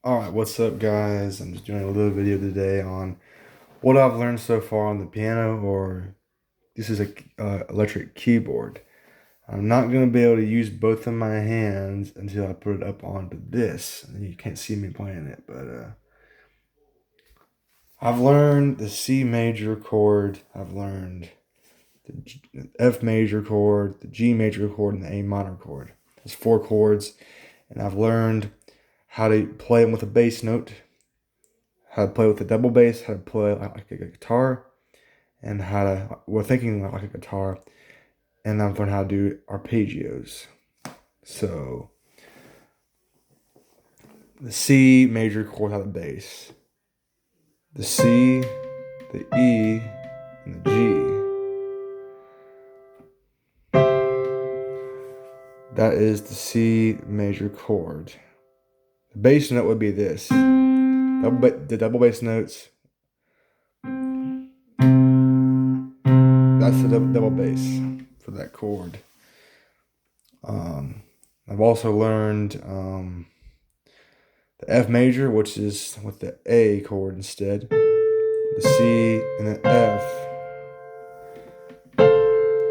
Alright, what's up guys? I'm just doing a little video today on what I've learned so far on the piano, or this is a electric keyboard. I'm not going to be able to use both of my hands until I put it up onto this. You can't see me playing it, but I've learned the C major chord, I've learned the F major chord, the G major chord, and the A minor chord. There's 4 chords, and I've learned how to play them with a bass note, how to play with a double bass, how to play like a guitar, and we're thinking like a guitar, and I've learned how to do arpeggios. So, the C major chord has a bass, the C, the E, and the G. That is the C major chord. The bass note would be this. The double bass notes, that's the double bass for that chord. I've also learned the F major, which is with the A chord instead, the C, and the F.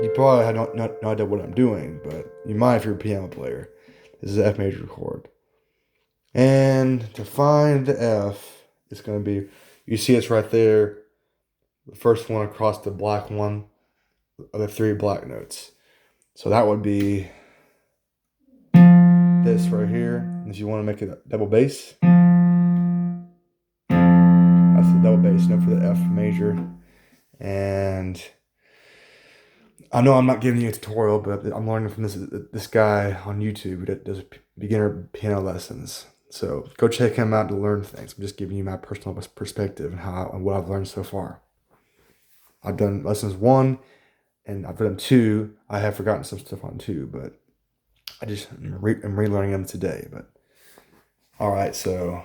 You probably have no idea what I'm doing, but you might if you're a piano player. This is the F major chord. And to find the F, it's going to be, you see it's right there, the first one across the black one of the 3 black notes. So that would be this right here. If you want to make it a double bass, that's the double bass note for the F major. And I know I'm not giving you a tutorial, but I'm learning from this guy on YouTube that does beginner piano lessons. So go check him out to learn things. I'm just giving you my personal perspective and what I've learned so far. I've done lessons 1, and I've done 2. I have forgotten some stuff on 2, but I'm relearning them today. But all right, so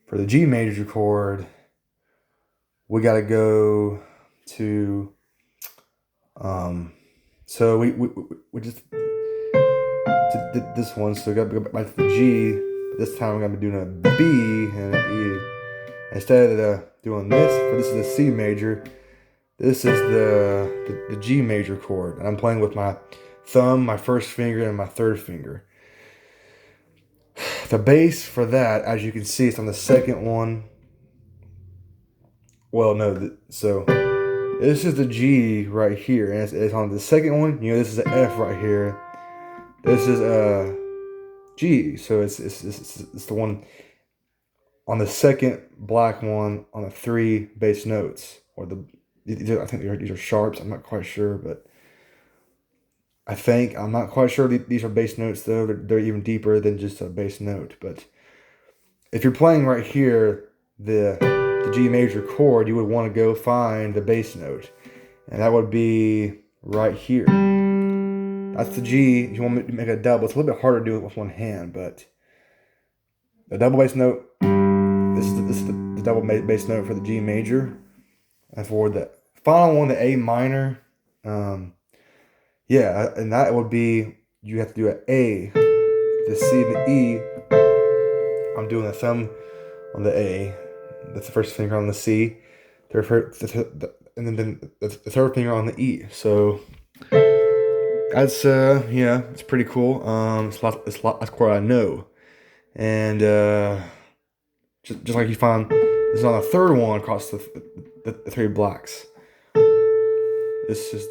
for the G major chord, we got to go to so we just did this one, so we got to go back to the G, but this time we're gonna be doing a B and an E instead of doing this. For this is the C major, this is the G major chord, and I'm playing with my thumb, my first finger, and my third finger. The bass for that, as you can see, it's on the second one. Well, no, so this is the G right here, and it's on the second one. You know, this is the F right here. This is G, so it's the one on the second black one on the 3 bass notes, or I think these are sharps. I'm not quite sure, but I'm not quite sure these are bass notes though. They're even deeper than just a bass note. But if you're playing right here, the G major chord, you would want to go find the bass note, and that would be right here. That's the G. If you want to make a double, it's a little bit harder to do it with one hand, but the double bass note, this is the double bass note for the G major. And for the final one, the A minor, yeah, and that would be, you have to do an A, the C, and the E. I'm doing the thumb on the A, that's the first finger on the C, and then the third finger on the E. So that's yeah, it's pretty cool. It's a lot that's what I know, and just like you find this is on the third one across the 3 blacks. This is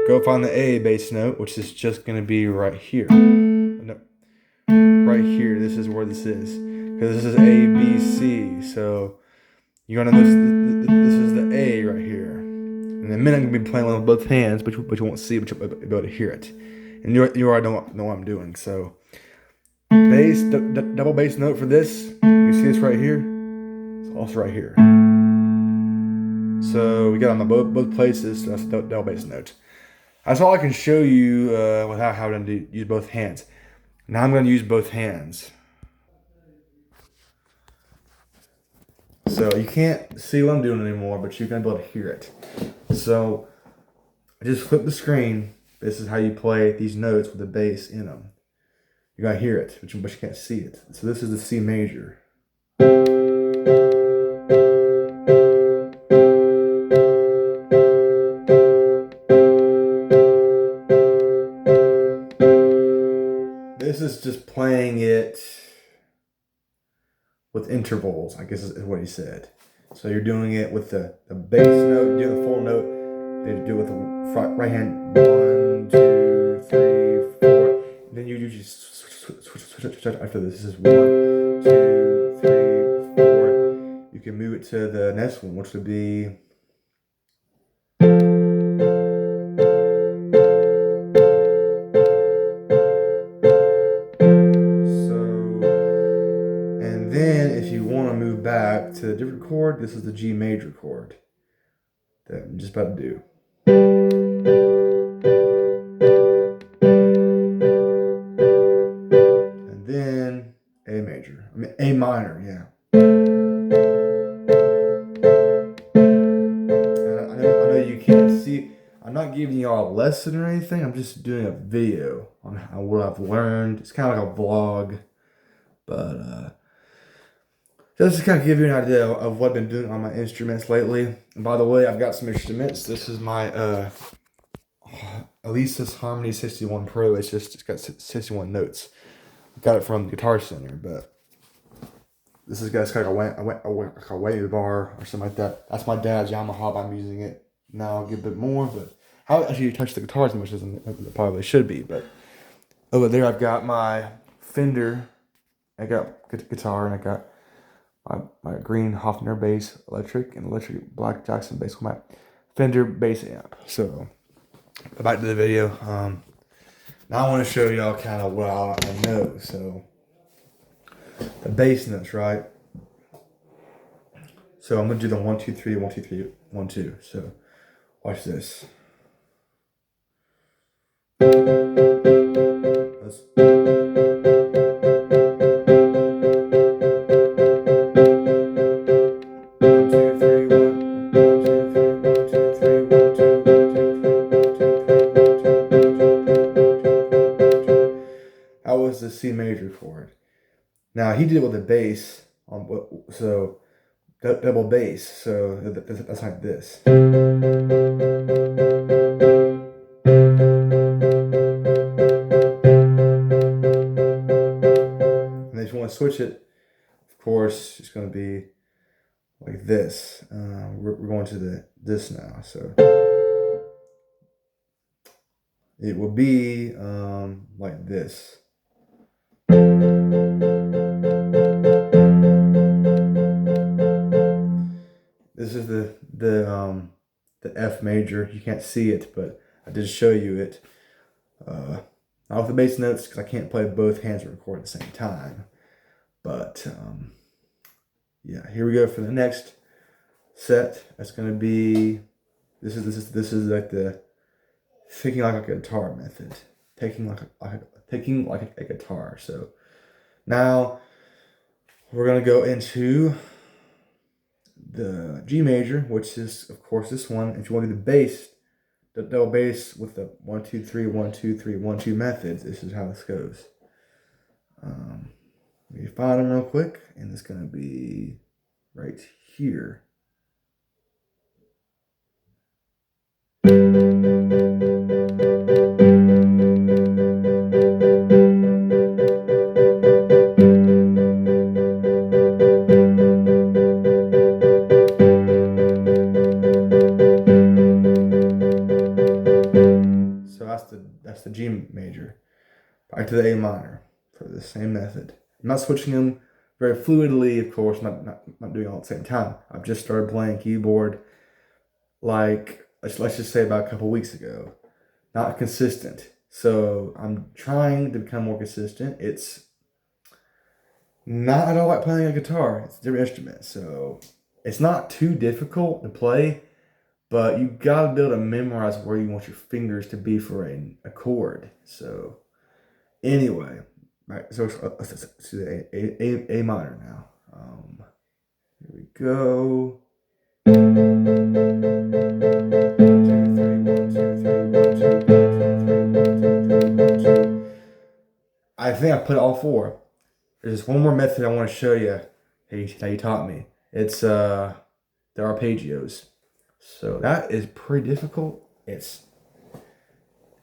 go find the A bass note, which is just gonna be right here. No, right here. This is where this is, because this is A B C. So you're gonna this is the A right here. In a minute, I'm gonna be playing with both hands, but you won't see, but you'll be able to hear it. And you already know what I'm doing. So bass, double bass note for this. You see this right here? It's also right here. So we got on both places. So that's the double bass note. That's all I can show you without having to use both hands. Now I'm going to use both hands. So you can't see what I'm doing anymore, but you're going to be able to hear it. So I just flip the screen. This is how you play these notes with the bass in them. You're going to hear it, but you can't see it. So this is the C major. This is just playing it with intervals, I guess is what he said. So you're doing it with the bass note, doing the full note. They do it with the right hand. 1, 2, 3, 4. And then you just switch after this. This is 1, 2, 3, 4. You can move it to the next one, which would be. And then if you want to move back to a different chord, this is the G major chord that I'm just about to do. And then A major. I mean A minor, yeah. And I know you can't see. I'm not giving y'all a lesson or anything. I'm just doing a video on what I've learned. It's kind of like a vlog. But just to kind of give you an idea of what I've been doing on my instruments lately. And by the way, I've got some instruments. This is my Alesis Harmony 61 Pro. It's got 61 notes. I got it from Guitar Center, but this is got like a whammy bar or something like that. That's my dad's Yamaha, but I'm using it now. I'll get a bit more, but I haven't actually touched the guitar as much as it probably should be. But over there, I've got my Fender. I got guitar, and I got my green Hofner bass electric and electric Black Jackson bass with my Fender bass amp. So back to the video. Now I want to show y'all kind of what I know. So the bass notes, right? So I'm gonna do the 1 2 3 1 2 3 1 2. So watch this. That's the C major chord. Now he did it with the bass on, so double bass. So that's like this. And if you want to switch it, of course, it's going to be like this. We're going to this now. So it will be like this. This is the F major. You can't see it, but I did show you it. Not with the bass notes because I can't play both hands and record at the same time. But yeah, here we go for the next set. That's gonna be this is like the thinking like a guitar method, taking like a guitar. So now we're gonna go into the G major, which is of course this one. If you want to do the bass, the double bass with the 1 2 3 1 2 3 1 2 methods, this is how this goes. Let me find them real quick, and it's gonna be right here. That's the G major. Back to the A minor for the same method. I'm not switching them very fluidly, of course, not doing it all at the same time. I've just started playing keyboard like, let's just say about a couple weeks ago. Not consistent. So I'm trying to become more consistent. It's not at all like playing a guitar. It's a different instrument. So it's not too difficult to play, but you gotta be able to memorize where you want your fingers to be for a chord. So anyway, right, so let's do the A minor now. Here we go. 1 2 3 1 2 3 1 2 1 2 3 1 2. I think I put all four. There's just one more method I want to show you how he taught me. It's the arpeggios. So that is pretty difficult. It's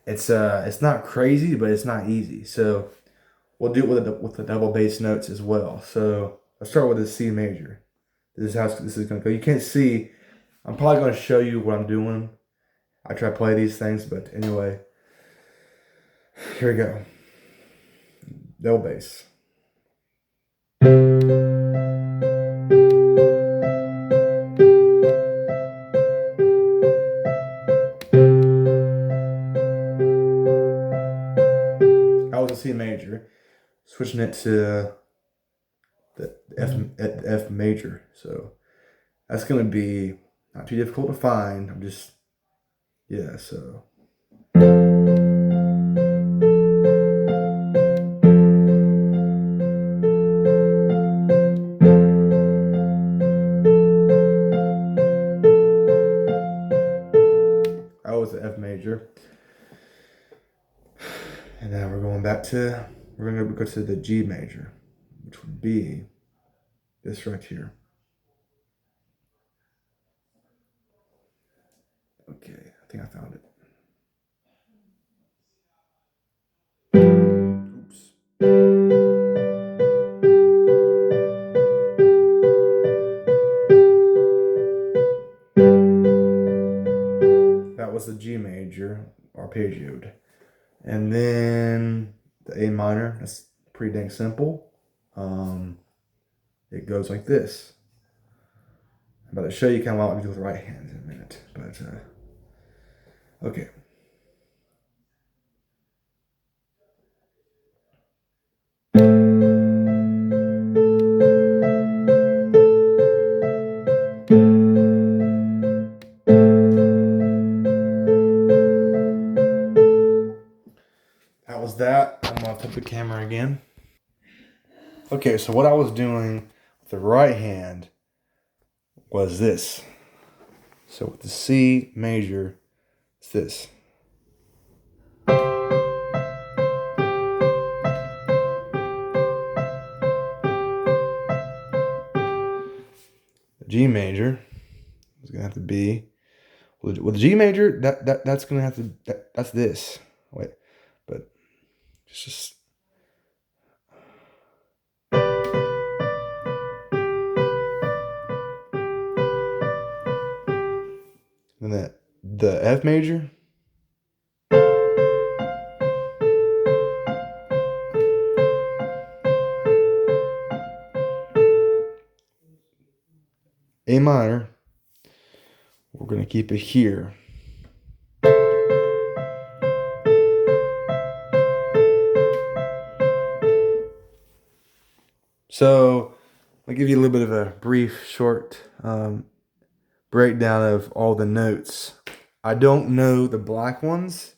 not crazy, but it's not easy. So we'll do it with the double bass notes as well. So let's start with the C major. This is how this is gonna go. You can't see. I'm probably gonna show you what I'm doing. I try to play these things, but anyway, here we go. Double bass. That was a C major. Switching it to the F major. So that's gonna be not too difficult to find. I'm just, yeah, so. That was the F major. And now we're gonna go to the G major, which would be this right here. Okay, I think I found it. Oops. That was the G major, arpeggioed. And then the A minor, that's pretty dang simple. It goes like this. I'm about to show you kind of what I do with the right hand in a minute, but okay. That was that. I'm gonna flip the camera again. Okay, so what I was doing with the right hand was this. So with the C major, it's this. The G major is gonna have to be with the G major. That's gonna have to that's this. Wait, but it's just. And then the F major. A minor. We're gonna keep it here. So I'll give you a little bit of a brief, short breakdown of all the notes. I don't know the black ones.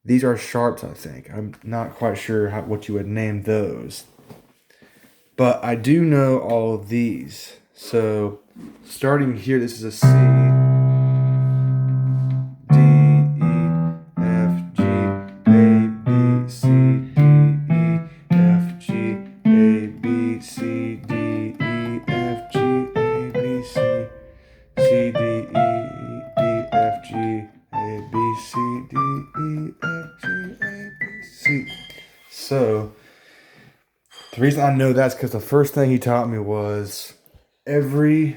These are sharps, I think. I'm not quite sure what you would name those. But I do know all of these. So starting here, this is a C. D, E, F, G, A, B, C, D, E, F, G, A, B, C, D, E, F, G, A, B, C, C, D, E, D, F, G, A, B, C, D, E, F, G, A, B, C. So, the reason I know that's because the first thing he taught me was every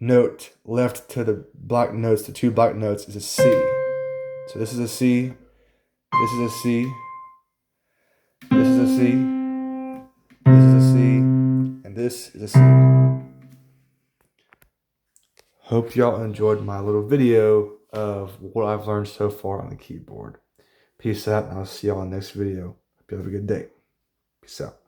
note left to the black notes, the two black notes, is a C. So this is a C, this is a C, this is a C, this is a C, and this is a C. Hope y'all enjoyed my little video of what I've learned so far on the keyboard. Peace out, and I'll see y'all in the next video. Hope you have a good day. Peace out.